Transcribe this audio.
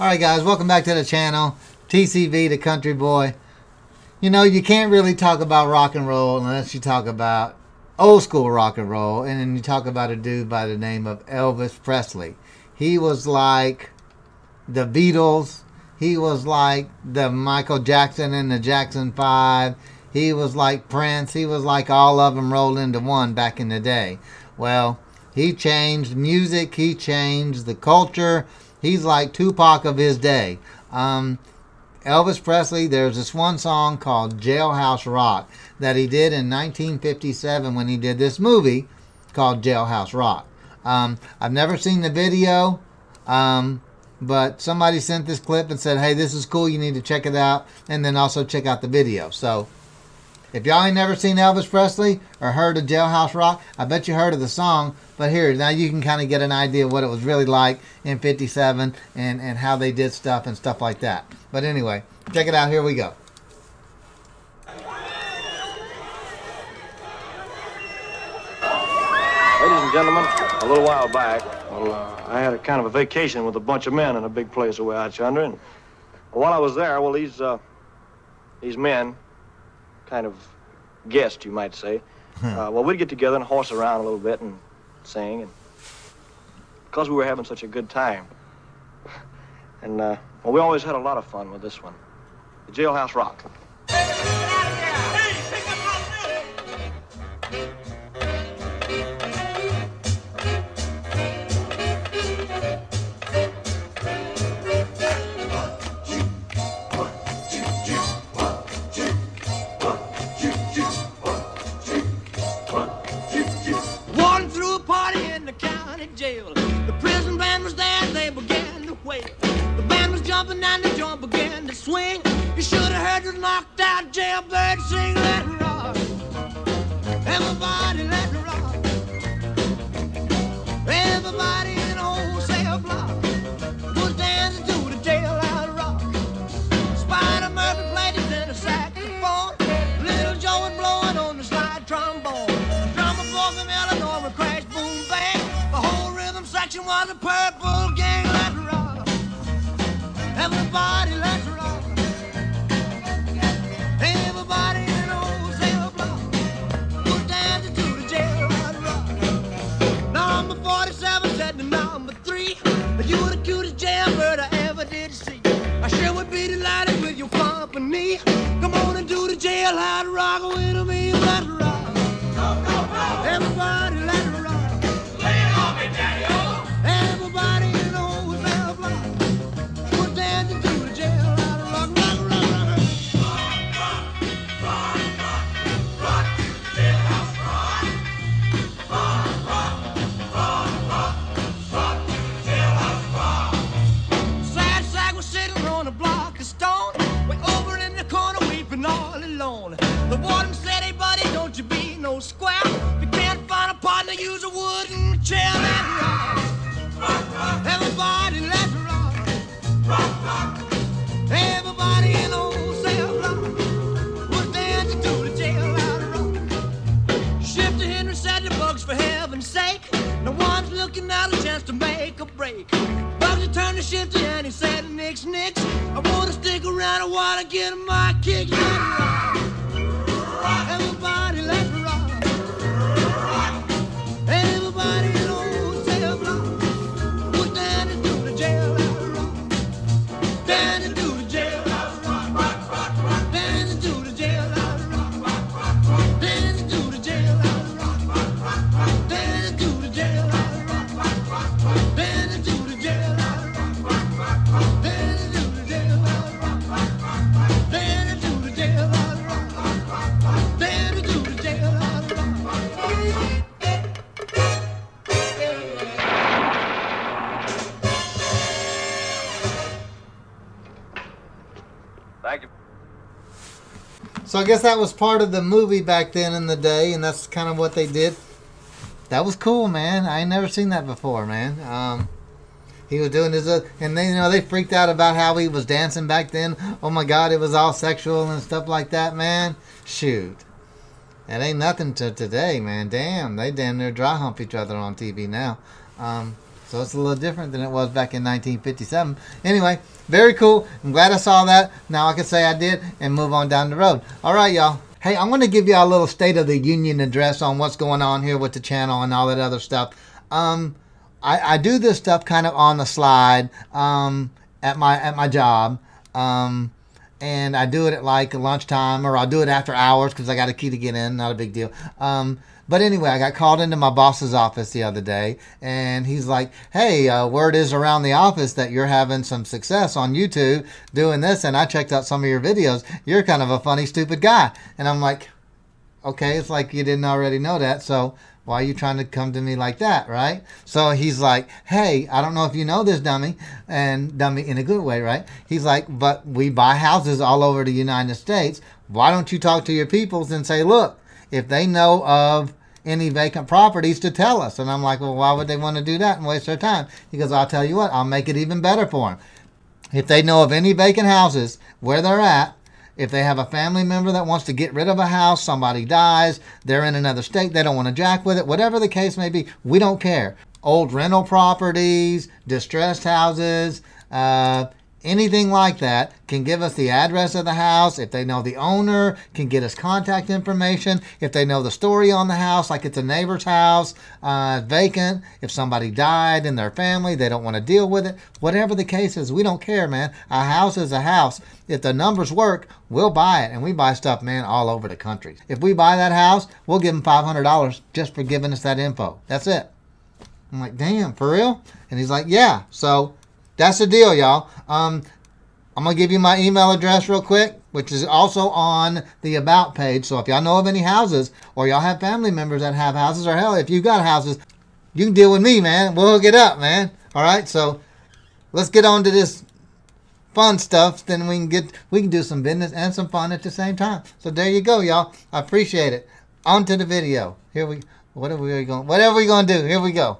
Alright guys, welcome back to the channel. T.C.B, the country boy. You know, you can't really talk about rock and roll unless you talk about old school rock and roll. And then you talk about a dude by the name of Elvis Presley. He was like the Beatles. He was like the Michael Jackson and the Jackson 5. He was like Prince. He was like all of them rolled into one back in the day. Well, he changed music. He changed the culture. He's like Tupac of his day. Elvis Presley, there's this one song called Jailhouse Rock that he did in 1957 when he did this movie called Jailhouse Rock. I've never seen the video, but somebody sent this clip and said, hey, this is cool, you need to check it out, and then also check out the video. So, if y'all ain't never seen Elvis Presley or heard of Jailhouse Rock, I bet you heard of the song. But here, now you can kind of get an idea of what it was really like in 57 and how they did stuff and stuff like that. But anyway, check it out. Here we go. Ladies and gentlemen, a little while back, I had a kind of a vacation with a bunch of men in a big place away out yonder. And while I was there, well, these men, kind of guest, you might say. Well, we'd get together and horse around a little bit and sing, and because we were having such a good time. And well, we always had a lot of fun with this one, the Jailhouse Rock. The prison band was there, they began to wail. The band was jumping and the joint began to swing. You should have heard the knocked out jailbird sing, let it rock. Everybody let it rock. Everybody in the whole cell block was dancing to the Jailhouse Rock. Spider Murphy played his tenor saxophone. Little Joe was blowing on the slide trombone. The drummer boy from Illinois would crash, boom, bang. Section was a purple gang, let's rock. Everybody, let's rock. Everybody in the old cell block was dancing to the Jailhouse Rock. Number 47 said to number 3, you were the cutest jailbird I ever did see. I sure would be delighted with your company. Come on and do the Jailhouse Rock with me, let's rock. Everybody, let's rock. Everybody in the whole cell block was dancing to the Jailhouse Rock, rock, rock, rock. Rock, rock, rock, rock to the Jailhouse Rock. Rock, rock, rock, rock, rock to the Jailhouse Rock. Sad sack was sitting on a block of stone, way over in the corner weeping all alone. The warden said, hey buddy, don't you be no square. If you can't find a partner, use a wooden chair and rock. Everybody, let's rock. Rock, rock. Everybody in the old cell block was dancing to the Jailhouse Rock. Shifter Henry said the Bugs, for heaven's sake, no one's looking out a chance to make a break. Bugsy turned to Shifter and he said, nix, nix, I wanna stick around, I wanna get my kick. Let's rock. Everybody, let's rock. Rock. Everybody in the old cell block. Thank you. So I guess that was part of the movie back then in the day, and that's kind of what they did. That was cool, man. I ain't never seen that before, man. He was doing his, and they, you know, they freaked out about how he was dancing back then. Oh my God, it was all sexual and stuff like that, man. Shoot. That ain't nothing to today, man. Damn, they damn near dry hump each other on TV now. So it's a little different than it was back in 1957. Anyway, very cool. I'm glad I saw that. Now I can say I did and move on down the road. All right, y'all. Hey, I'm going to give y'all a little State of the Union address on what's going on here with the channel and all that other stuff. I do this stuff kind of on the slide at my job. And I do it at like lunchtime, or I'll do it after hours because I got a key to get in. Not a big deal. But anyway, I got called into my boss's office the other day, and he's like, hey, word is around the office that you're having some success on YouTube doing this, and I checked out some of your videos. You're kind of a funny, stupid guy. And I'm like, okay, it's like you didn't already know that, so why are you trying to come to me like that, right? So he's like, hey, I don't know if you know this, dummy, and dummy in a good way, right? He's like, but we buy houses all over the United States. Why don't you talk to your peoples and say, look, if they know of any vacant properties to tell us? And I'm like, well, why would they want to do that and waste their time? He goes, I'll tell you what, I'll make it even better for them. If they know of any vacant houses where they're at, if they have a family member that wants to get rid of a house, somebody dies, they're in another state, they don't want to jack with it, whatever the case may be, we don't care. Old rental properties, distressed houses, anything like that, can give us the address of the house. If they know the owner, can get us contact information. If they know the story on the house, like it's a neighbor's house, vacant, if somebody died in their family, they don't want to deal with it. Whatever the case is, we don't care, man. A house is a house. If the numbers work, we'll buy it. And we buy stuff, man, all over the country. If we buy that house, we'll give them $500 just for giving us that info. That's it. I'm like, damn, for real? And he's like, yeah. So that's the deal, y'all. I'm going to give you my email address real quick, which is also on the About page. So if y'all know of any houses, or y'all have family members that have houses, or hell, if you got houses, you can deal with me, man. We'll hook it up, man. All right, so let's get on to this fun stuff. Then we can do some business and some fun at the same time. So there you go, y'all. I appreciate it. On to the video. Whatever we going to do. Here we go.